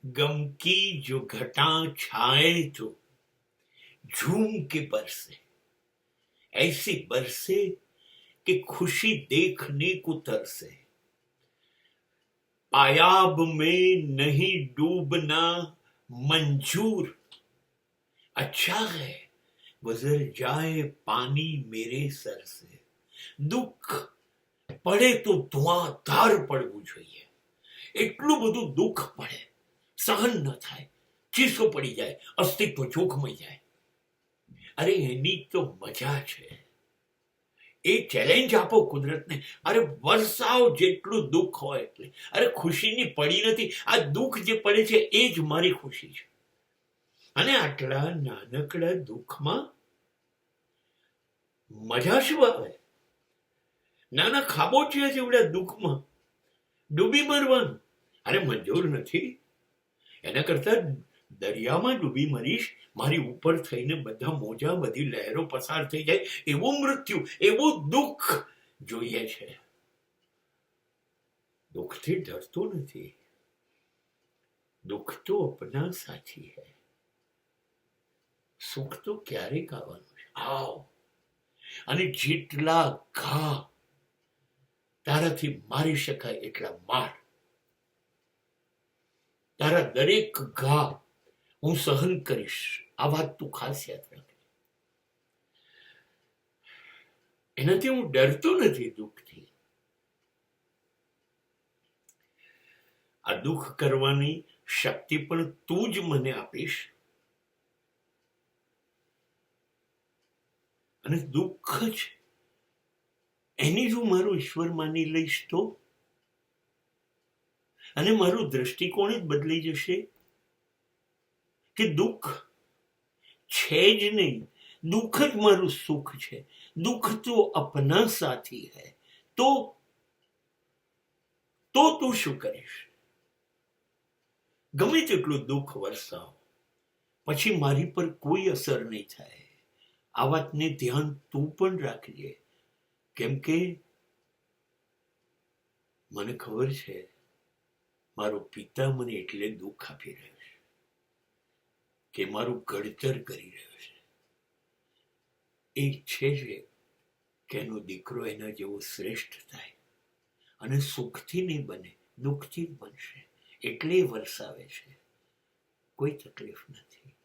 गम की जो घटा छाए तो झूम के बरसे, ऐसी बरसे कि खुशी देखने को तरसे। पायाब में नहीं डूबना मंजूर, अच्छा है गुजर जाए पानी मेरे सर से। दुख પડે તો ધુઆધાર પડવું જોઈએ, એટલું બધું દુઃખ પડે, સહન ન થાય, ચીસો પડી જાય, અસ્તિત્વ જોખમાઈ જાય. અરે એની તો મજા છે. એ ચેલેન્જ આપો કુદરતને. અરે વરસાવ જેટલું દુઃખ હોય એટલે. અરે ખુશીની પડી નથી, આ દુઃખ જે પડે છે એ જ મારી ખુશી છે. અને આટલા નાનકડા દુઃખમાં મજા શું આવે? નાના ખાબોચિયા જેવડા દુઃખમાં ડૂબી મરવાનું અરે મંજૂર નથી. એના કરતા દરિયામાં ડૂબી મરીશ, મારી ઉપર થઈને બધા મોજા, બધી લહેરો પસાર થઈ જાય એવું મૃત્યુ, એવું દુઃખ જોઈએ છે. દુઃખથી ડરતો નથી. દુઃખ તો અપના સાથી હૈ. સુખ તો ક્યારેક આવવાનું છે. આવ અને જેટલા ઘા તારાથી મારી શકાય એટલા માર. તારા દરેક ઘા હું સહન કરીશ. આ વાત તું ખાસ યાદ રાખ. એનાથી હું ડરતો નથી દુઃખથી. આ દુઃખ કરવાની શક્તિ પણ તું જ મને આપીશ. અને દુઃખ જ એની જો મારો ઈશ્વર માની લઈશ તો, અને મારું દ્રષ્ટિકોણ જ બદલાઈ જશે કે દુઃખ છે જ નહીં, દુઃખ જ મારું સુખ છે. દુઃખ તો અપના સાથી હૈ. તો તું શું કરીશ? ગમે તેટલું દુઃખ વરસાવ, પછી મારી પર કોઈ અસર નહીં થાય. આ વાતને ધ્યાન તું પણ રાખજે. કેમ કે મને ખબર છે મારો પિતા મને એટલે દુઃખ આપી રહ્યો છે કે મારું ઘડતર કરી રહ્યો છે. એ ઈચ્છે છે કે એનો દીકરો એના જેવો શ્રેષ્ઠ થાય, અને સુખથી નહીં બને, દુઃખથી જ બનશે. એટલે વરસાવે છે. કોઈ તકલીફ નથી.